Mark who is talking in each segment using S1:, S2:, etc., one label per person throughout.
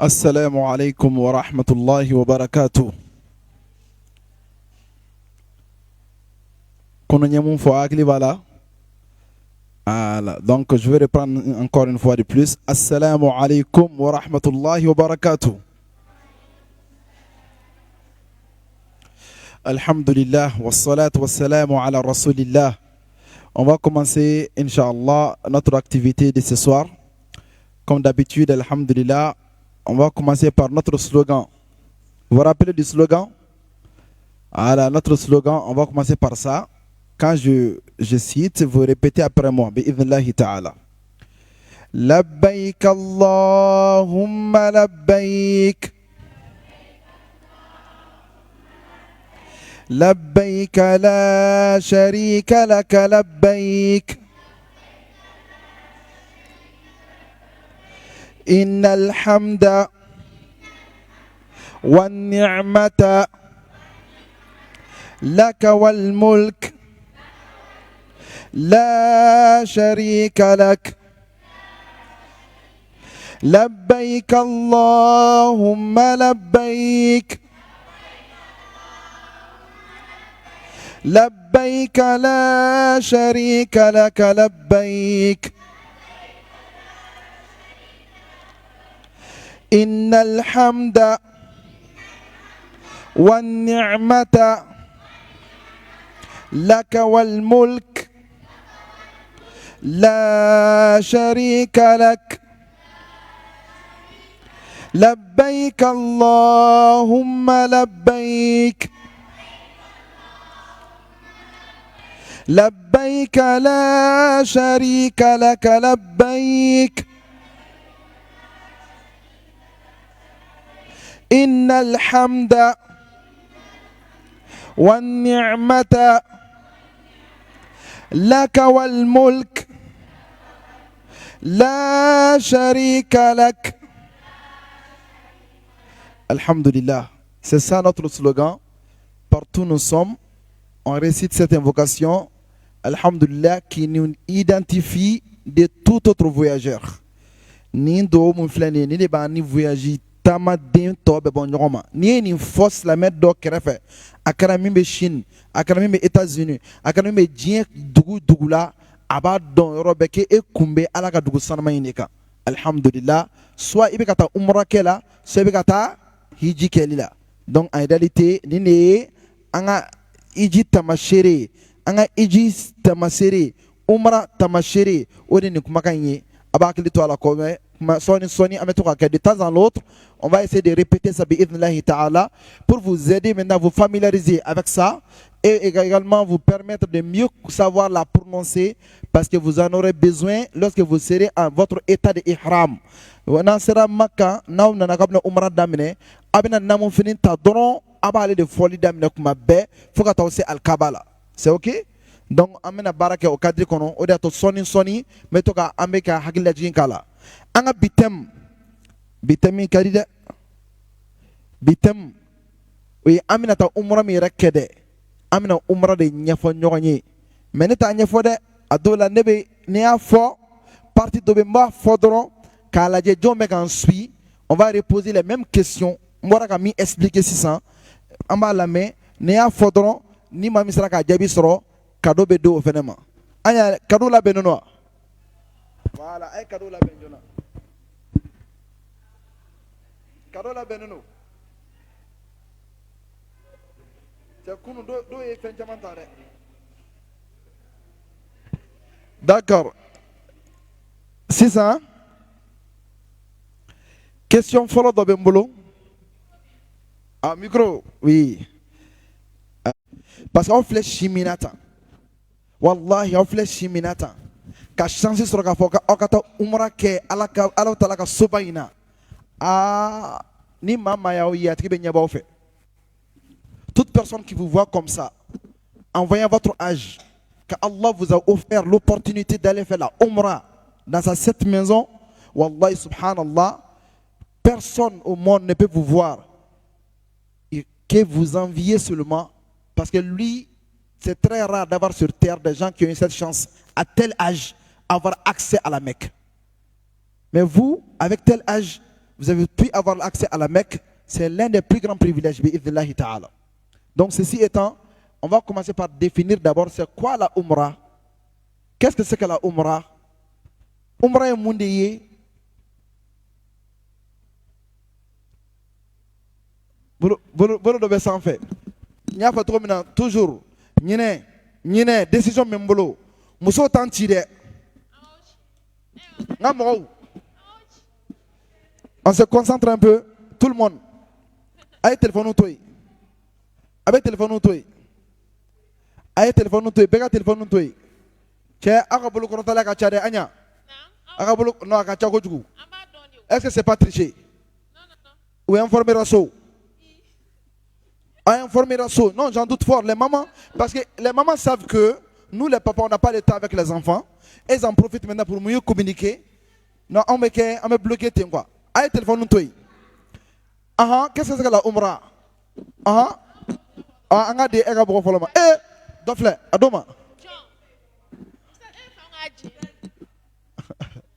S1: Assalamu alaikum wa rahmatullahi wa barakatuh. Voilà. Donc je vais reprendre encore une fois de plus. Assalamu alaikum wa rahmatullahi wa barakatuh. Alhamdulillah wa salatu wa salamu ala rasulillah. On va commencer, Inch'Allah, notre activité de ce soir. Comme d'habitude, Alhamdulillah, on va commencer par notre slogan. Vous vous rappelez du slogan? Voilà, notre slogan, on va commencer par ça. Quand je cite, vous répétez après moi. Bi'idhnillahi ta'ala. Labbaik Allahumma labbaik. لبيك لا شريك لك لبيك إن الحمد والنعمة لك والملك لا شريك لك لبيك اللهم لبيك لبيك لا شريك لك لبيك إن الحمد والنعمة لك والملك لا شريك لك لبيك اللهم لبيك لبيك لا شريك لك لبيك إن الحمد والنعمة لك والملك لا شريك لك. Alhamdulillah. C'est ça notre slogan. Partout nous sommes, on récite cette invocation, Alhamdulillah, qui nous identifie de tout autre voyageur. Ni do mun flani ni de ba ni voyage tama den to be bon nyoma. Ni ni force la mettre do kerefe. Akara mi be Chine, akara mi be États-Unis, akara mi be dien dugula aba don Europe ke e kumbe ala ka dugu sanama inika. Alhamdulillah, soit ibe kata umra kela, soit ibe kata hiji kelila. Donc en réalité, ni ne anga iji tamashere anga iji tamasere umra tamashere odi ni kuma kanye abakili to ala ko soni ametoka de temps en l'autre on va essayer de répéter ça bi'idhnillahi ta'ala pour vous aider maintenant vous familiariser avec ça et également vous permettre de mieux savoir la prononcer parce que vous en aurez besoin lorsque vous serez en votre état de ihram. Wana sera makka naw nana kabna umra damine abina namu finin ta doron abale de folie damine kuma be foka taw se al kabala. C'est OK? Donc amena baraka au cadre kono o dato soni metoka ambeka hakilla jin kala anga bitemi karida bitem we amina ta umra mi rakede amina umra de nyafo nyogni meneta nyafo de adola nebe ne afo parti dobe mba fodoro kala je jombe kan sui on va reposer les mêmes questions mora ka mi expliquer 600 amba la me ne afodoro ni ma misra ka jabi soro kado be do fenema anya kado la benono voilà ay kado la benjona kado la benono c'est kunu do e fen jamantare. D'accord. C'est ça. Question follow do bembolo. Ah micro, oui. Parce qu'on flèche chiminata. Wallahi, on flèche chiminata. Ka chance sur ka foka okata umra ke ala tala ka sobaina. Ah, ni mama ya oya tribe nyaba fait. Toute personne qui vous voit comme ça, en voyant votre âge, que Allah vous a offert l'opportunité d'aller faire la umra dans cette maison, wallahi subhanallah, personne au monde ne peut vous voir et que vous enviez seulement. Parce que lui, c'est très rare d'avoir sur terre des gens qui ont eu cette chance, à tel âge, avoir accès à la Mecque. Mais vous, avec tel âge, vous avez pu avoir l'accès à la Mecque, c'est l'un des plus grands privilèges, bi'idhnillahi ta'ala. Donc ceci étant, on va commencer par définir d'abord c'est quoi la Umrah. Qu'est-ce que c'est que la Umrah? Umrah est mondéé. Bolo de sans fait. Il y a pas trop maintenant, toujours. N'y décision même bolo. Muso tantire. On se concentre un peu, tout le monde. Aïe téléphone ou toi. Avec téléphone ou toi. Aïe téléphone ou toi. Béga téléphone ou toi. Tiens, agabolo korotala kachade anya. Agabolo no akachago jugu. Est-ce que c'est pas tricher? Ou informer Rasso? Informer Rasso? Non, j'en doute fort. Les mamans, parce que les mamans savent que nous les papas on n'a pas le temps avec les enfants. Elles en profitent maintenant pour mieux communiquer. Non, on me bloqué quoi. Aïe téléphone ou toi. Qu'est-ce que c'est que la Umrah? On a des erreurs pour le moment. Dofle, Adoma.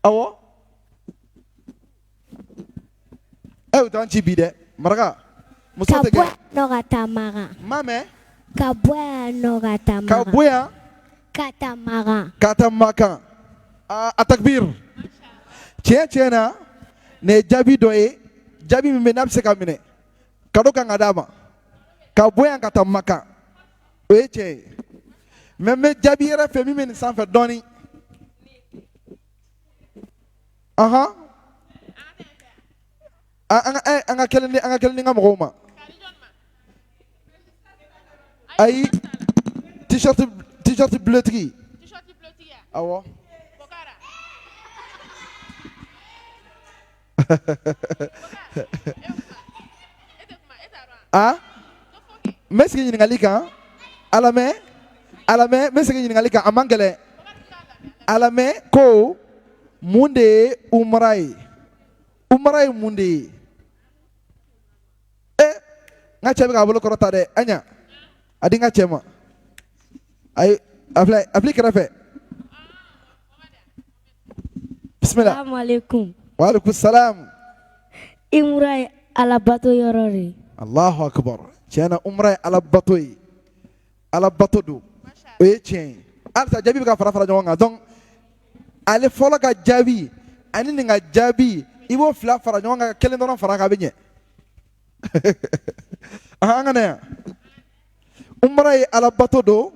S1: Awo? Utan Chibide, Maraga.
S2: Kabwa Noratamara.
S1: Mame?
S2: Kabwa Noratamara.
S1: Kabwa?
S2: Katamara.
S1: Katamaka. Atakbir. Tiens, ne Jabi doye, Jabi menam se kamine. Kadoka ngadama. Kabwa Katamaka. Oye, même Jabi era femi men sans faire donner. Anga keleni nga mroma. Aïe, t-shirt bleu tri. Awo. Mais ce que vous avez dit, Alame, mais ce que vous avez dit, Amangele, Alame, Ko, Munde, Umrai Munde. Nga chebe ka bolo korota de, anya, adi nga chema. Ay, appli krefe. Bismillah.
S2: Assalamu alaikum.
S1: Wa alaikum salam.
S2: Imrai alabato yorori.
S1: Allahu akbar. Tiana umra alabatoi. Alabatodo. Oye tien. Alta jabi ka fara jonga. Donc ale fola ka jabi, ani nga jabi, ibo fla fara jonga kelen don fara ka benye. Angana. Umra alabatodo,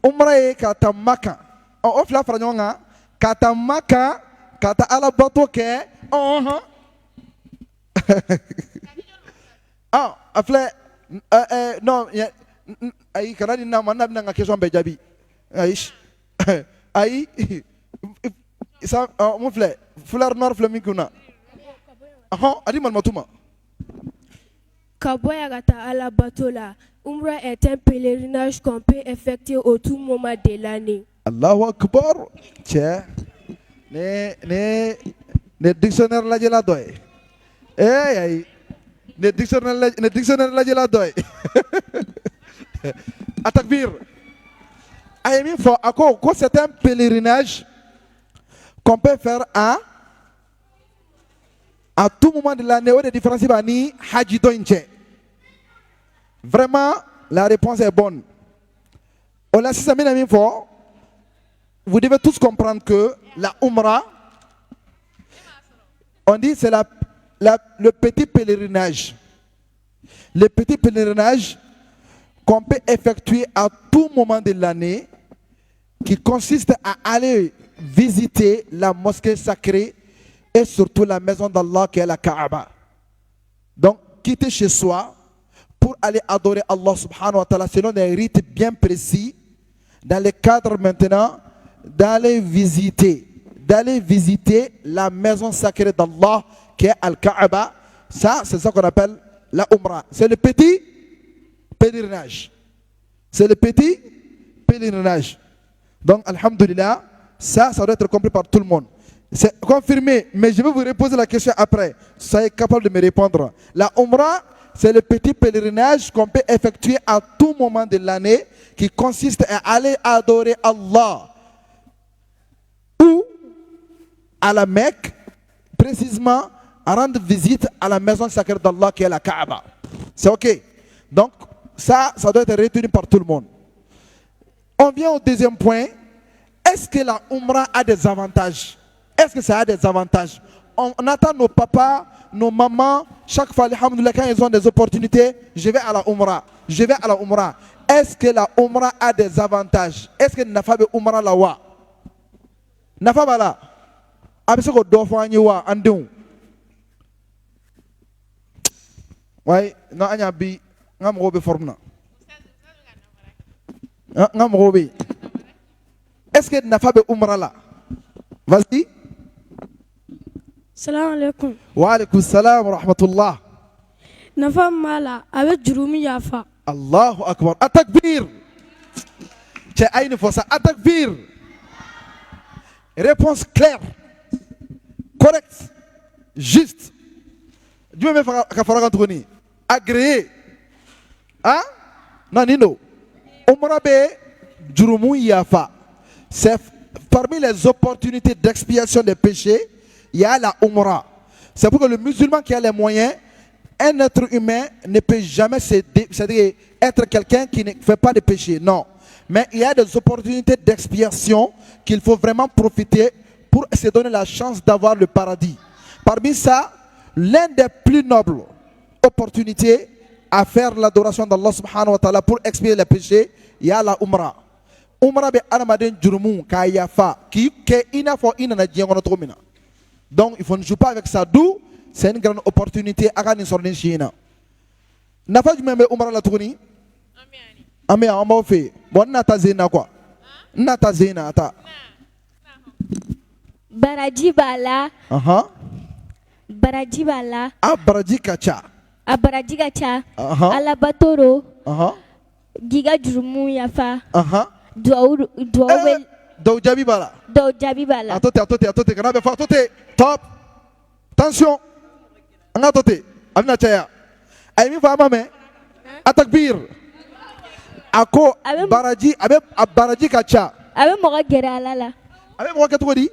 S1: umra kata maka. O fla fara jonga kata maka, kata alabato ke. Afle non ay kanani na manab na question be jabi aish ay ça mon frère fleur noir flaminguna adi mal matuma
S3: Kaboya gata ala batola. Umrah est un pèlerinage qu'on peut effectuer au tout moment de l'année.
S1: Allahu akbar. Tiens ne dictionnaire la jela doy ay ne dictionnaire la jela doy Atakbir. Ayemi fo ako ko c'est un pèlerinage qu'on peut faire à tout moment de l'année. Où de différence ni haji doinche. Vraiment la réponse est bonne. On a si ça mène fo. Vous devez tous comprendre que la Umrah, on dit c'est le petit pèlerinage. Le petit pèlerinage qu'on peut effectuer à tout moment de l'année, qui consiste à aller visiter la mosquée sacrée et surtout la maison d'Allah qui est la Kaaba. Donc, quitter chez soi pour aller adorer Allah subhanahu wa ta'ala selon des rites bien précis, dans le cadre maintenant d'aller visiter la maison sacrée d'Allah qui est Al-Kaaba. Ça, c'est ça qu'on appelle la Umrah. C'est le petit pèlerinage. C'est le petit pèlerinage. Donc, alhamdulillah, ça doit être compris par tout le monde. C'est confirmé, mais je vais vous reposer la question après. Soyez capable de me répondre. La Umrah, c'est le petit pèlerinage qu'on peut effectuer à tout moment de l'année qui consiste à aller adorer Allah. Ou à la Mecque, précisément à rendre visite à la maison sacrée d'Allah qui est la Kaaba. C'est ok. Donc, ça doit être retenu par tout le monde. On vient au deuxième point. Est-ce que la Umrah a des avantages? Est-ce que ça a des avantages? On attend nos papas, nos mamans, chaque fois, alhamdoulilah, quand ils ont des opportunités, je vais à la Umrah. Je vais à la Umrah. Est-ce que la Umrah a des avantages? Est-ce que n'a pas de Umrah la wa? N'a pas là? Avec ko do fa wa andou. Ouais, non anya bi ngam robe formna. Ngam robe. Est-ce que n'a pas de Umrah là? Vas-y.
S3: Salam alaikum.
S1: Wa alaikum salam wa rahmatullah.
S3: Nafa mala avec jurumi yafa.
S1: Allahu akbar. Atakbir. Tu as une fois ça. Atakbir. Réponse claire. Correcte. Juste. Dieu me fait agréé. Hein? Non, Nino. Omrabe jurumu yafa. C'est parmi les opportunités d'expiation des péchés. Il y a la Umrah. C'est pour que le musulman qui a les moyens, un être humain ne peut jamais c'est-à-dire être quelqu'un qui ne fait pas de péché. Non. Mais il y a des opportunités d'expiation qu'il faut vraiment profiter pour se donner la chance d'avoir le paradis. Parmi ça, l'un des plus nobles opportunités à faire l'adoration d'Allah subhanahu wa ta'ala pour expier les péchés, il y a la Umrah. Umrah be anamaden jurumu ka yafa qui ina fo ina na diengono tromina. Donc il faut ne jouer pas avec ça. D'où c'est une grande opportunité à gagner sur les Chine. N'a pas du même Umrah la tourni. Amé on m'a fait. Bon nata zena quoi. Nata zena ata.
S2: Baraji bala. Baraji bala.
S1: Ah baraji kacha.
S2: A baraji kacha. Ala batoro. Giga jurumu yafa.
S1: Do jabi bala.
S2: Do jabi bala.
S1: Atote, kana be fa atote. Top. Attention. Anga atote. Amina chaya. Ay mi fa mame. Atakbir. Ako baraji abe baraji kacha.
S2: Abe moga gera alala.
S1: Abe moga keto di?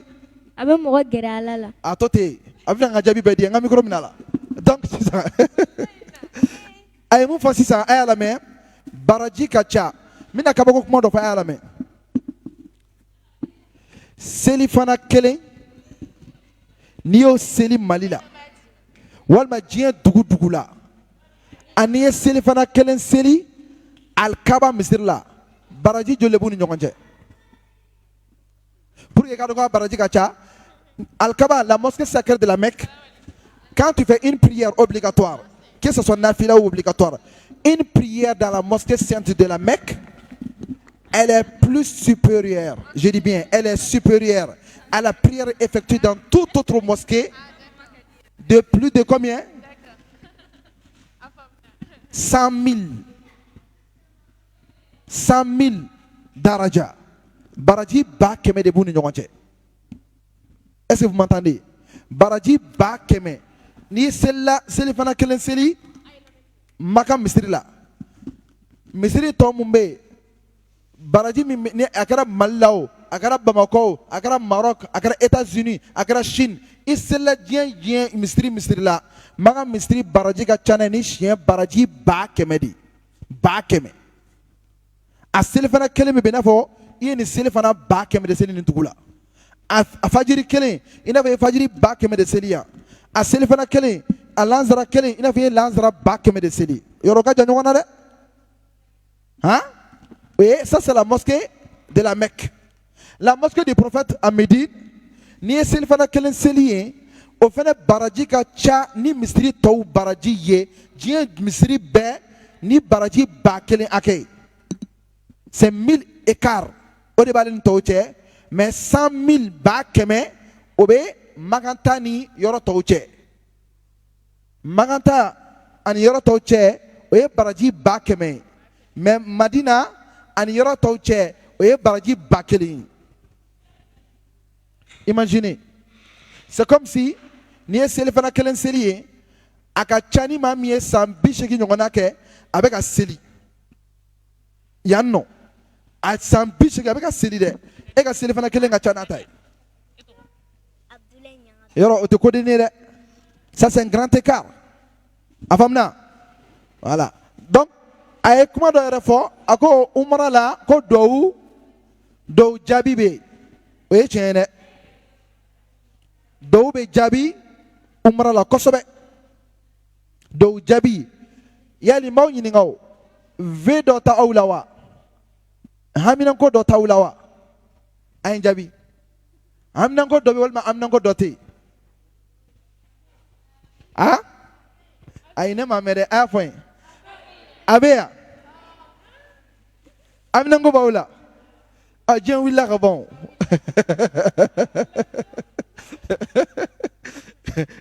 S2: Abe moga gera alala.
S1: Atote. Amina nga jabi be di nga micro minala. Donc c'est ça. Ay mu fa sisa ay ala me. Baraji kacha. Mina kabako kuma do fa ay ala me. Seli fana kelen ni yo seli Mali la walma diɲɛ dugu la ani ye seli fana kelen seli Alkaba Misiri la baraji joli b'u ni ɲɔgɔn cɛ pour que ka dɔn ka baraji ka ca Alkaba, la mosquée sacrée de la Mecque, quand tu fais une prière obligatoire, que ce soit nafila ou obligatoire, une prière dans la mosquée sainte de la Mecque, elle est plus supérieure, je dis bien, elle est supérieure à la prière effectuée dans toute autre mosquée de plus de combien? 100 000. 100 000 daraja. Baraji ba keme de bouni nyonche. Est-ce que vous m'entendez? Baraji ba keme. Ni celle-là, celle fana kelen seli maka misiri la. Misiri to mumbe. Baraji ni akara Malao, akara Bamako, akara Maroc, akara États-Unis, akara Chine. Isela dien misiri la. Maka misiri baraji ka chana ni chien baraji ba keme di. Ba keme. A seli fana kelen me benafo, iye ni seli fana ba keme de seli ni tugula. A fajiri kelen, ina fe fajiri ba keme de seli ya. A seli fana kelen, a lanzara kelen, ina fe lanzara ba keme de seli. Yoroka janwana de? Hein? Oui, ça c'est la mosquée de la Mecque. La mosquée du prophète à Médine, ni seli fana kelen seli au fana baraji ka cha ni misri tou baraji ye, dien misri be ni baraji ba kelen akay. C'est 1000 écarts. Au débalin touche, mais 100 000 ba keme obe maganta ni yoro touche. Maganta ani yoro touche oye baraji ba keme. Mais Madina ani yoro touche oye baraji ba kelen. Imaginez. C'est comme si ni seli fana kelen seli aka chani mamie sambi sheki nyongona ke avec a seli. Yanno. A sambi sheki avec a seli de. E ka seli fana kelen ka chana tai. Yoro o te kodene de. Ça, c'est un grand écart. Afamna. Voilà. Donc, aye kuma do yɛrɛ fɔ a ko umra la ko dɔw jaabi bɛ yen o ye tiɲɛ ye dɛ dɔw bɛ jaabi umra la kosɛbɛ dɔw jaabi yali n b'aw ɲininka o v dɔ ta aw la wa haminanko dɔ t'aw la wa a ye n jaabi haminanko dɔ bɛ walima haminanko dɔ tɛ yen a ayi ne ma mɛn dɛ a y'a fɔ n ye a bɛ yan haminanko b'aw la a diɲɛ wulila ka ban o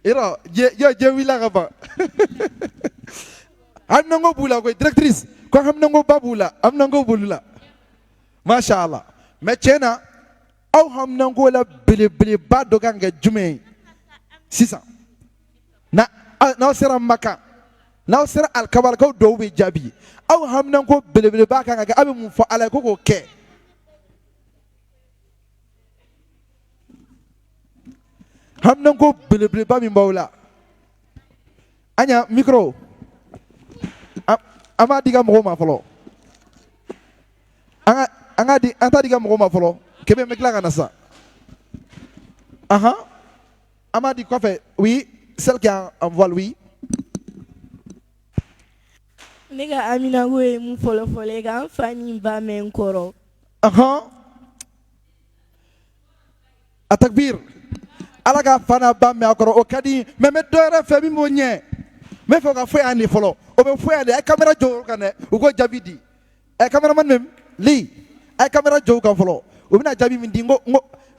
S1: yɔrɔ diɲɛ wulila ka ban haminanko b'u la koyi directrice ko haminanko ba b'u la haminanko b'olu la masha Allah mais tiɲɛ na aw haminanko la belebeleba dɔ kan ka kɛ jumɛn ye sisan n'aw sera Maka n'aw sera alikabalakaw dɔw bɛ jaabi aw haminanko belebeleba kan ka kɛ aw bɛ mun fɔ Ala ye ko k'o kɛ haminanko belebeleba min b'aw la an ɲa micro an b'a di ka mɔgɔw ma fɔlɔ an t'a di ka mɔgɔw ma fɔlɔ kɛmɛ n bɛ tila ka na sa an b'a di kɔfɛ oui celle qui a en voile oui.
S4: Ne ka haminanko ye mun fɔlɔfɔlɔ ye k'an fa ni n ba mɛn n kɔrɔ.
S1: a takbir Ala ka fa n'a ba mɛn a kɔrɔ o ka di mais n bɛ dɔ wɛrɛ fɛ min b'o ɲɛ n bɛ fɛ ka fɔ yan de fɔlɔ o bɛ fɔ yan de a ye caméra jɔ o kan dɛ u ko jaabi di cameraman même li a ye caméra jɔ o kan fɔlɔ u bɛna jaabi min di n ko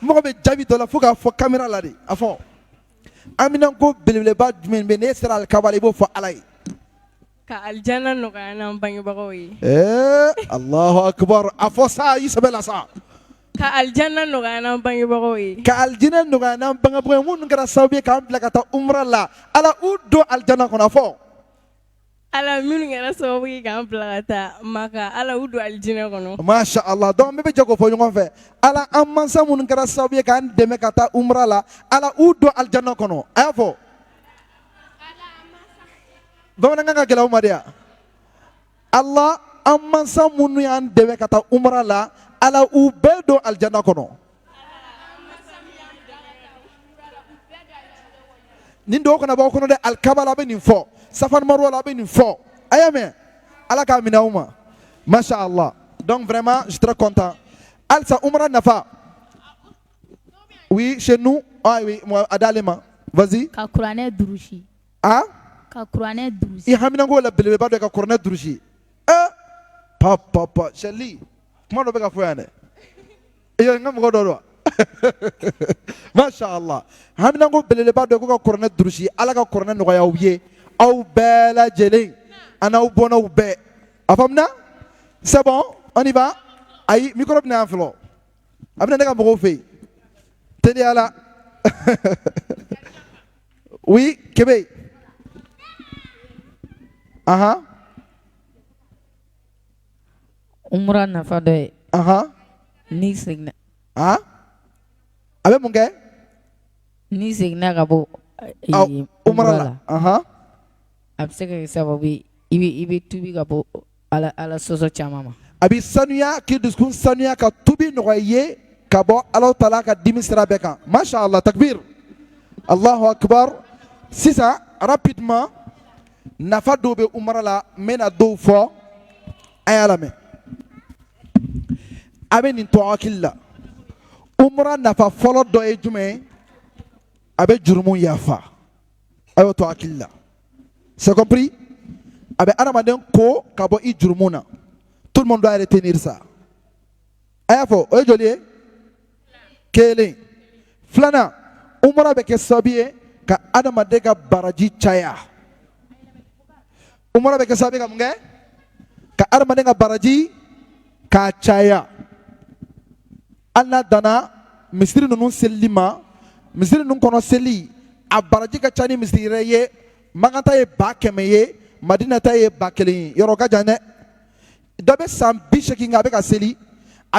S1: mɔgɔ bɛ jaabi dɔ la fo k'a fɔ caméra la de a fɔ haminanko belebeleba jumɛn bɛ n'e sera alikaba la i b'o fɔ Ala ye.
S4: Ka aljana nɔgɔya n'an bangebagaw ye.
S1: Allahu akbar a fɔ sa i sɛbɛ la sa.
S4: Ka aljana nɔgɔya n'an bangebagaw ye.
S1: Ka aljana nɔgɔya n'an bangebagaw ye minnu kɛra sababu ye k'an bila ka taa umra la Ala u don aljana kɔnɔ a fɔ.
S4: Ala minnu kɛra sababu ye k'an bila ka taa Maka Ala u don aljana kɔnɔ.
S1: Masha Allah donc n bɛ jɛ k'o fɔ ɲɔgɔn fɛ Ala an mansa minnu kɛra sababu ye k'an dɛmɛ ka taa umra la Ala u don aljana kɔnɔ a y'a fɔ. Bamanankan ka gɛlɛn aw ma de wa Allah an mansa minnu y'an dɛmɛ ka taa umra la Ala u bɛɛ don aljana kɔnɔ. Nin dɔw kana b'aw kɔnɔ dɛ alikaba la a bɛ nin fɔ Safa ni Marwa la a bɛ nin fɔ a y'a mɛn Ala k'a minɛ aw ma masha Allah donc vraiment je suis très content halisa umra nafa oui chez nous ah oui a d'ale ma vas-y.
S5: Ka kuranɛ durusi. Ka kuranɛ durusi.
S1: I haminanko la belebeleba dɔ ka kuranɛ durusi papa Shelly kuma dɔ bɛ ka fɔ yan dɛ iyo n ka mɔgɔ dɔ don masha Allah haminanko belebeleba dɔ ko ka kuranɛ durusi Ala ka kuranɛ nɔgɔya aw ye aw bɛɛ lajɛlen a n'aw bɔnnaw bɛɛ a faamuya c'est bon on y va ayi micro bɛna yan fɔlɔ a bɛna ne ka mɔgɔw fɛ yen teliya la oui Kebe
S5: Umra nafa dɔ ye ni seginna
S1: a bɛ mun kɛ
S5: ni seginna ka bɔ
S1: umra la
S5: a bɛ se ka kɛ sababu ye i bɛ tubi ka bɔ ala sɔsɔ caman ma
S1: a bɛ sanuya k'i dusukun sanuya ka tubi nɔgɔya i ye ka bɔ Alahu Taala ka dimi sira bɛɛ kan masha Allah takbir Allahu akbar sisan rapidement nafa dɔw bɛ umra la n bɛna dɔw fɔ a y'a lamɛn a bɛ nin to hakili la umra nafa fɔlɔ dɔ ye jumɛn ye a bɛ jurumu yafa a y'o to hakili la c'est compris a bɛ adamaden ko ka bɔ i jurumu na tout le monde doit retenir ça a y'a fɔ o ye joli ye kelen filanan umra bɛ kɛ sababu ye ka adamaden ka baraji caya umra bɛ kɛ sababu ye ka mun kɛ ka adamaden ka baraji k'a caya hali n'a danna misiri ninnu selili ma misiri ninnu kɔnɔ seli a baraji ka ca ni misiri yɛrɛ ye Maka ta ye 100,000 ye Madina ta ye 1000 ye yɔrɔ ka jan dɛ dɔ bɛ san 80 a bɛ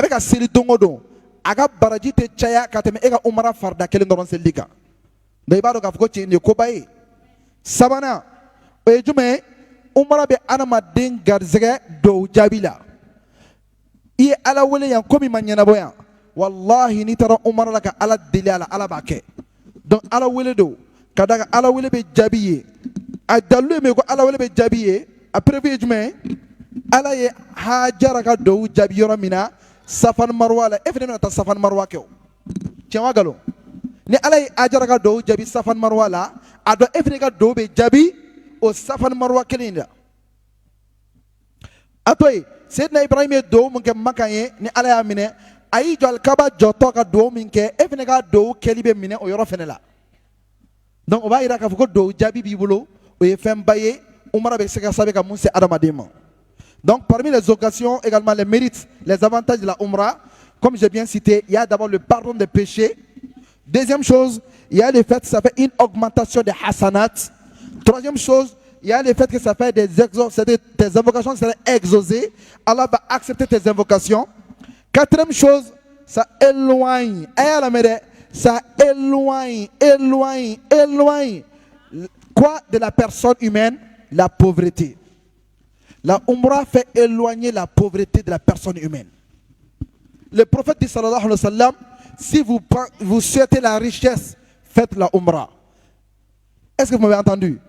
S1: ka seli don o don a ka baraji tɛ caya ka tɛmɛ e ka umra farida kelen dɔrɔn selili kan donc i b'a dɔn k'a fɔ ko tiɲɛ nin ye koba ye Sabana o ye jumɛn umra bɛ adamaden garisɛgɛ dɔw jaabi la i ye ala wele yan ko min ma ɲɛnabɔ yan wallahi n'i taara umra la ka ala deli a la ala b'a kɛ donc ala wele don ka da kan ala wele bɛ jaabi ye a dalilu ye min ye ko ala wele bɛ jaabi ye a preuve ye jumɛn ala ye hajara ka dɔw jaabi yɔrɔ min na safan marwa la e fana bɛna taa safan marwa kɛ o tiɲɛ wa nkalon ni ala ye hajara ka dɔw jaabi safan marwa la a dɔn e fana ka dɔw bɛ jaabi o safan marwa kelen da a to yen Seydina Ibrahim ye dɔw min kɛ Makan ye ni ala y'a minɛ a y'i jɔ alikaba jɔtɔ ka dɔw min kɛ e fana ka dɔw kɛli bɛ minɛ o yɔrɔ fana la donc o b'a yira k'a fɔ ko dɔw jaabi b'i bolo o ye fɛnba ye umra bɛ se ka sababu ka mun se adamaden ma donc parmi les occasions également les mérites les avantages de la umra comme j'ai bien cité il y a d'abord le pardon des péchés. Deuxième chose, il y a le fait que ça fait une augmentation des hasanat. Troisième chose, il y a le fait que ça fait des invocations qui seraient exaucées. Allah va accepter tes invocations. Quatrième chose, ça éloigne. Ça éloigne. Quoi de la personne humaine? La pauvreté. La umrah fait éloigner la pauvreté de la personne humaine. Le prophète dit sallallahu alayhi wa sallam, si vous souhaitez la richesse, faites la umrah. Est-ce que vous m'avez entendu?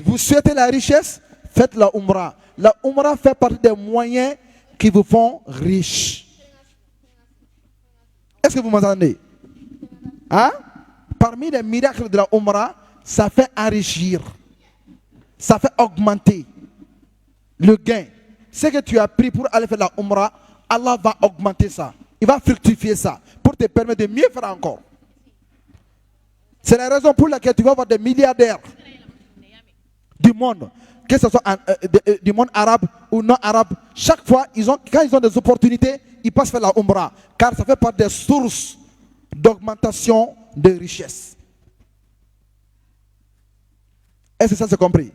S1: Vous souhaitez la richesse, faites la umrah. La umrah fait partie des moyens qui vous font riches. Est-ce que vous m'entendez? Hein? Parmi les miracles de la umrah, ça fait enrichir. Ça fait augmenter le gain. Ce que tu as pris pour aller faire la umrah, Allah va augmenter ça. Il va fructifier ça pour te permettre de mieux faire encore. C'est la raison pour laquelle tu vas voir des milliardaires du monde, que ce soit du monde arabe ou non arabe. Chaque fois, quand ils ont des opportunités, ils passent faire la umrah. Car ça fait partie des sources d'augmentation de richesse. Est-ce que ça c'est compris?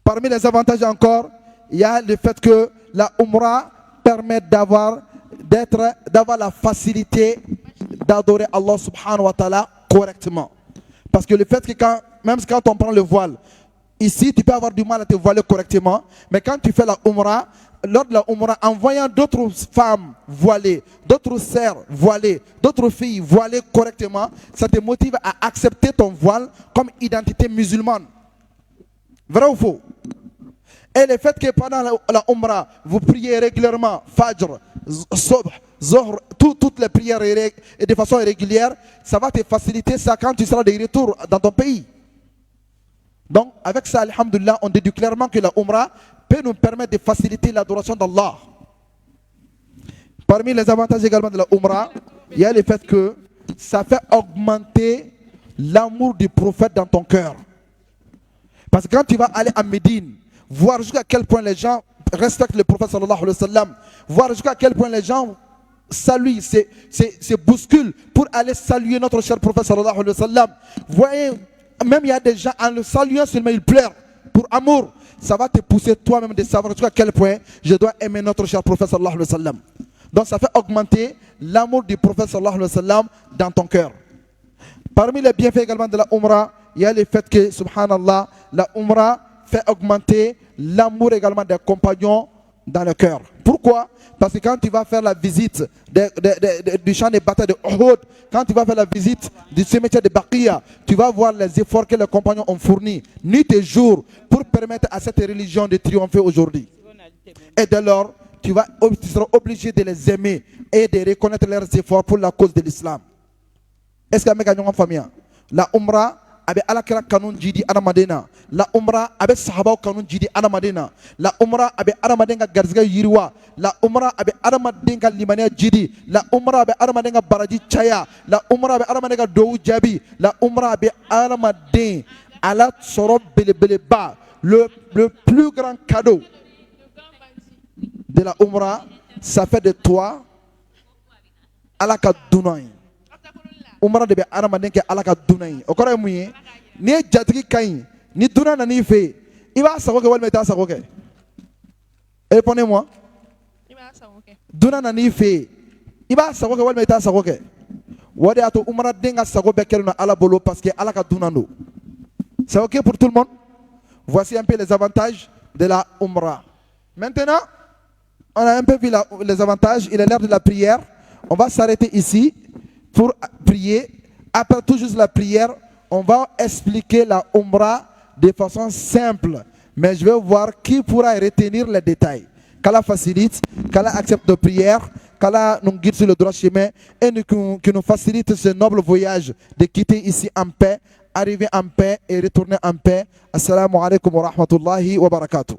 S1: Parmi les avantages encore, il y a le fait que la umrah permet d'avoir la facilité d'adorer Allah subhanahu wa ta'ala correctement. Parce que le fait que même quand on prend le voile, ici tu peux avoir du mal à te voiler correctement, mais quand tu fais la umrah, lors de la umrah, en voyant d'autres femmes voilées, d'autres sœurs voilées, d'autres filles voilées correctement, ça te motive à accepter ton voile comme identité musulmane. Vrai ou faux? Et le fait que pendant la umrah, vous priez régulièrement, Fajr, Subh, Zohr, toutes les prières et de façon régulière, ça va te faciliter ça quand tu seras de retour dans ton pays. Donc, avec ça, alhamdulillah, on déduit clairement que la umrah peut nous permettre de faciliter l'adoration d'Allah. Parmi les avantages également de la umrah, il y a le fait que ça fait augmenter l'amour du prophète dans ton cœur. Parce que quand tu vas aller à Médine, voir jusqu'à quel point les gens respectent le prophète sallallahu alayhi wa sallam, voir jusqu'à quel point les gens saluent, se bousculent pour aller saluer notre cher prophète sallallahu alayhi wa sallam. Voyez, même il y a des gens en le saluant seulement ils pleurent pour amour. Ça va te pousser toi-même de savoir jusqu'à quel point je dois aimer notre cher prophète sallallahu alayhi wa sallam. Donc ça fait augmenter l'amour du prophète sallallahu alayhi wa sallam dans ton cœur. Parmi les bienfaits également de la umrah, il y a le fait que, subhanallah, la umrah fait augmenter l'amour également des compagnons dans le cœur. Pourquoi? Parce que quand tu vas faire la visite du champ de bataille de Uhud, quand tu vas faire la visite du cimetière de Baqiya, tu vas voir les efforts que les compagnons ont fournis, nuit et jour, pour permettre à cette religion de triompher aujourd'hui. Et dès lors, tu seras obligé de les aimer et de reconnaître leurs efforts pour la cause de l'islam. Est-ce que vous avez famille? La umrah, avec alakira kanun jidi adamadena, la umrah avec sahaba kanun jidi adamadena, la umrah avec adamadenga garzga yiriwa, la umrah avec adamadenga limania jidi, la umrah avec adamadenga baraji chaya, la umrah avec adamadenga dou jabi, la umrah avec adamaden ala sorob beleba. Le plus grand cadeau de la umrah, ça fait de toi alaka dunay. Umrah de be aramaden ke alaka dunay o kore muye ni jatigi kain ni duna na ni fe iba sago ke wal meta sago ke répondez-moi iba sago ke duna na ni fe iba sago ke wal meta sago ke wadi ato umrah denga sago be keluna ala bolo parce que alaka dunando C'est ok pour tout le monde? Voici un peu les avantages de la Umrah. Maintenant, on a un peu vu les avantages. Il est l'heure de la prière. On va s'arrêter ici pour prier. Après tout juste la prière, on va expliquer la Umrah de façon simple. Mais je vais voir qui pourra retenir les détails. Qu'Allah facilite, qu'Allah accepte nos prières, qu'Allah nous guide sur le droit chemin et que nous facilite ce noble voyage de quitter ici en paix, arriver en paix et retourner en paix. Assalamu alaikum wa rahmatullahi wa barakatuh.